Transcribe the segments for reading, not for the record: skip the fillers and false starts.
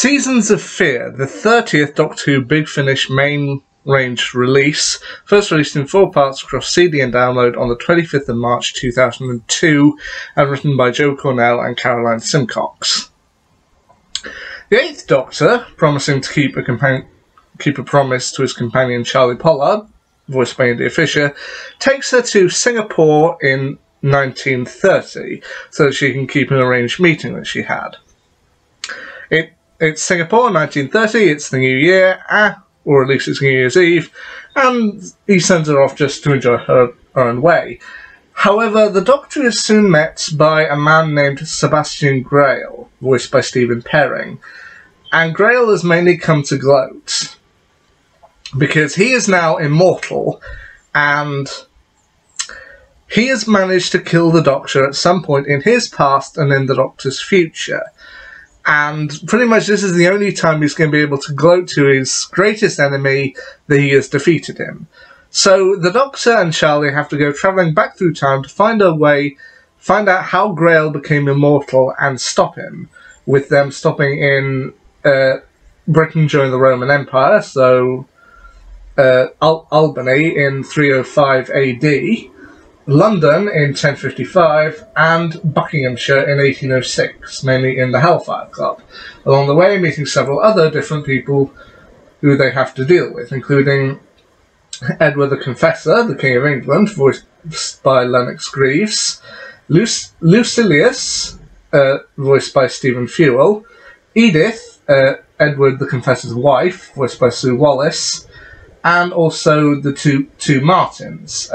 Seasons of Fear, the 30th Doctor Who Big Finish main range release, first released in 4 parts across CD and download on the 25th of March 2002, and written by Joe Cornell and Caroline Simcox. The 8th Doctor, promising to keep a promise to his companion Charley Pollard, voiced by India Fisher, takes her to Singapore in 1930 so that she can keep an arranged meeting that she had. It's Singapore, 1930, it's the New Year, or at least it's New Year's Eve, and he sends her off just to enjoy her own way. However, the Doctor is soon met by a man named Sebastian Grail, voiced by Stephen Perring, and Grail has mainly come to gloat, because he is now immortal, and he has managed to kill the Doctor at some point in his past and in the Doctor's future. And pretty much this is the only time he's going to be able to gloat to his greatest enemy that he has defeated him. So the Doctor and Charley have to go travelling back through time to find out how Grail became immortal and stop him, with them stopping in Britain during the Roman Empire, so Albany in 305 AD, London in 1055, and Buckinghamshire in 1806, mainly in the Hellfire Club. Along the way, meeting several other different people who they have to deal with, including Edward the Confessor, the King of England, voiced by Lennox Greaves, Lucilius, voiced by Stephen Fewell, Edith, Edward the Confessor's wife, voiced by Sue Wallace, and also the two Martins,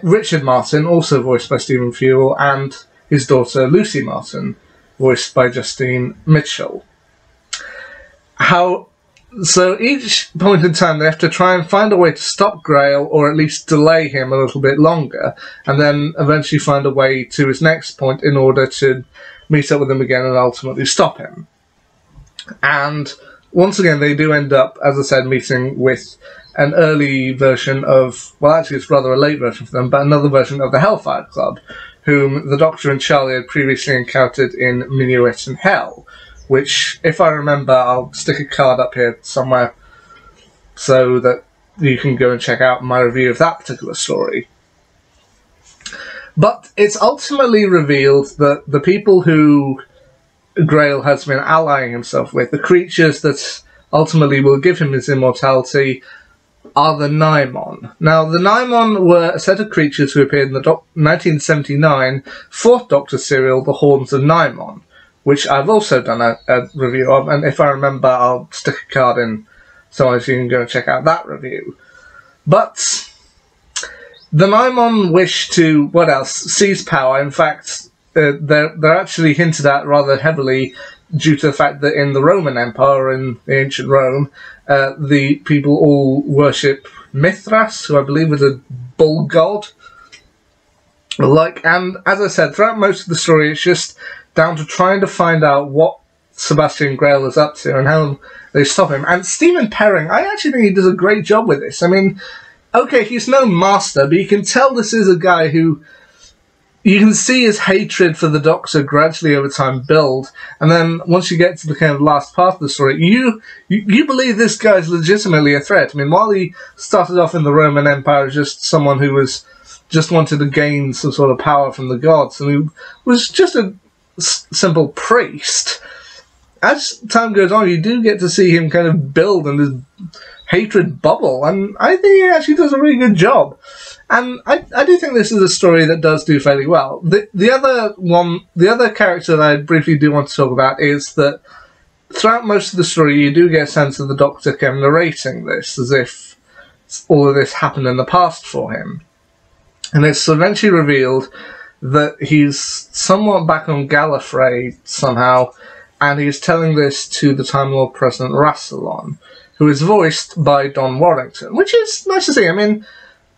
Richard Martin, also voiced by Stephen Fewell, and his daughter Lucy Martin, voiced by Justine Mitchell. So each point in time they have to try and find a way to stop Grail, or at least delay him a little bit longer, and then eventually find a way to his next point in order to meet up with him again and ultimately stop him. And once again they do end up, as I said, meeting with an early version of, well actually it's rather a late version for them, but another version of the Hellfire Club, whom the Doctor and Charley had previously encountered in Minuet in Hell, which, if I remember, I'll stick a card up here somewhere so that you can go and check out my review of that particular story. But it's ultimately revealed that the people who Grail has been allying himself with, the creatures that ultimately will give him his immortality, are the Nimon. Now, the Nimon were a set of creatures who appeared in the 1979 4th Doctor serial, The Horns of Nimon, which I've also done a review of, and if I remember, I'll stick a card in so you can go and check out that review. But the Nimon wish to, what else, seize power. In fact, they're actually hinted at rather heavily due to the fact that in the Roman Empire, in the ancient Rome, the people all worship Mithras, who I believe was a bull god. And as I said, throughout most of the story, it's just down to trying to find out what Sebastian Grail is up to and how they stop him. And Stephen Perring, I actually think he does a great job with this. I mean, okay, he's no master, but you can tell this is a guy who, you can see his hatred for the Doctor gradually over time build, and then once you get to the kind of last part of the story, you believe this guy's legitimately a threat. I mean, while he started off in the Roman Empire as just someone who was just wanted to gain some sort of power from the gods, and who was just a simple priest, as time goes on, you do get to see him kind of build in this hatred bubble, and I think he actually does a really good job. And I do think this is a story that does do fairly well. The other character that I briefly do want to talk about is that throughout most of the story you do get a sense of the Doctor kind of narrating this as if all of this happened in the past for him. And it's eventually revealed that he's somewhat back on Gallifrey somehow, and he's telling this to the Time Lord President Rassilon, who is voiced by Don Warrington, which is nice to see. I mean,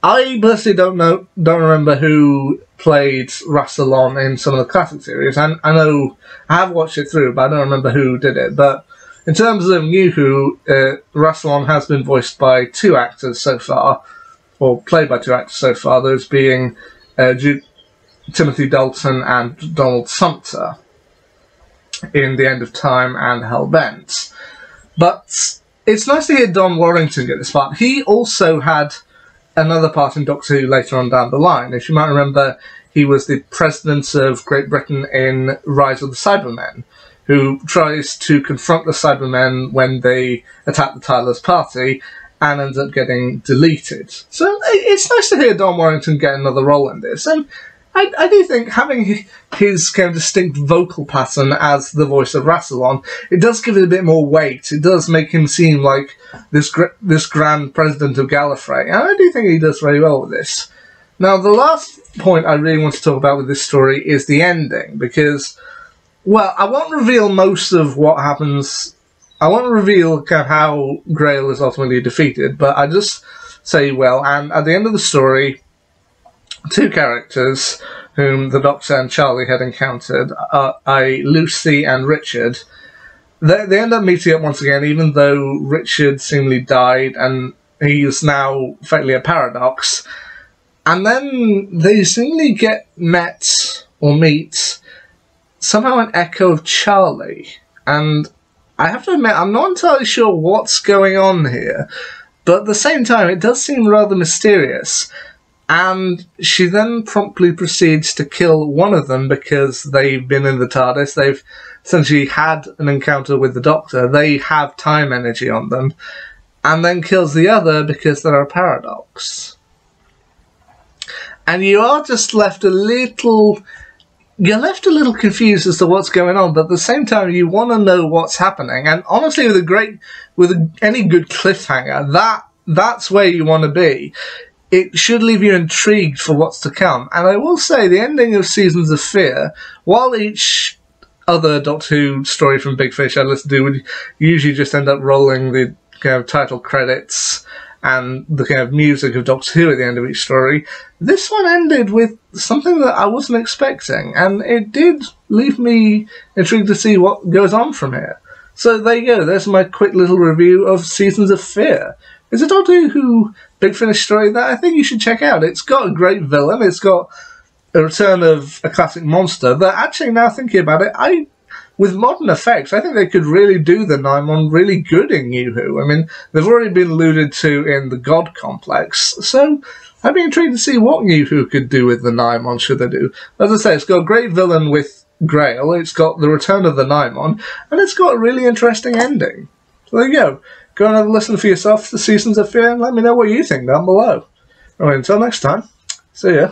I personally don't remember who played Rassilon in some of the classic series. I know I have watched it through, but I don't remember who did it. But in terms of New Who, Rassilon has been voiced by 2 actors so far, or played by 2 actors so far, those being Timothy Dalton and Donald Sumpter. in The End of Time and Hellbent. But it's nice to hear Don Warrington get this part. He also had another part in Doctor Who later on down the line. If you might remember, he was the president of Great Britain in Rise of the Cybermen, who tries to confront the Cybermen when they attack the Tyler's party and ends up getting deleted. So it's nice to hear Don Warrington get another role in this. And I do think having his kind of distinct vocal pattern as the voice of Rassilon, it does give it a bit more weight. It does make him seem like this grand president of Gallifrey. And I do think he does very well with this. Now, the last point I really want to talk about with this story is the ending, because, well, I won't reveal most of what happens. I won't reveal kind of how Grail is ultimately defeated, but I just say, well, and at the end of the story, two characters whom the Doctor and Charley had encountered, Lucy and Richard, they end up meeting up once again, even though Richard seemingly died and he is now fatally a paradox. And then they seemingly meet somehow an echo of Charley. And I have to admit, I'm not entirely sure what's going on here, but at the same time, it does seem rather mysterious. And she then promptly proceeds to kill one of them because they've been in the TARDIS. They've essentially had an encounter with the Doctor. They have time energy on them. And then kills the other because they're a paradox. And you are just left a little... You're left a little confused as to what's going on, but at the same time, you want to know what's happening. And honestly, with any good cliffhanger, that's where you want to be. It should leave you intrigued for what's to come. And I will say, the ending of Seasons of Fear, while each other Doctor Who story from Big Finish I listened to would usually just end up rolling the kind of title credits and the kind of music of Doctor Who at the end of each story, this one ended with something that I wasn't expecting, and it did leave me intrigued to see what goes on from here. So there you go, there's my quick little review of Seasons of Fear. It's a Doctor Who Big Finish story that I think you should check out. It's got a great villain, it's got a return of a classic monster that actually, now thinking about it, with modern effects, I think they could really do the Nimon really good in New Who. I mean, they've already been alluded to in the God Complex, so I'd be intrigued to see what New Who could do with the Nimon, should they do. As I say, it's got a great villain with Grail, it's got the return of the Nimon, and it's got a really interesting ending. So there you go. Go and have a listen for yourself to Seasons of Fear and let me know what you think down below. Anyway, until next time, see ya.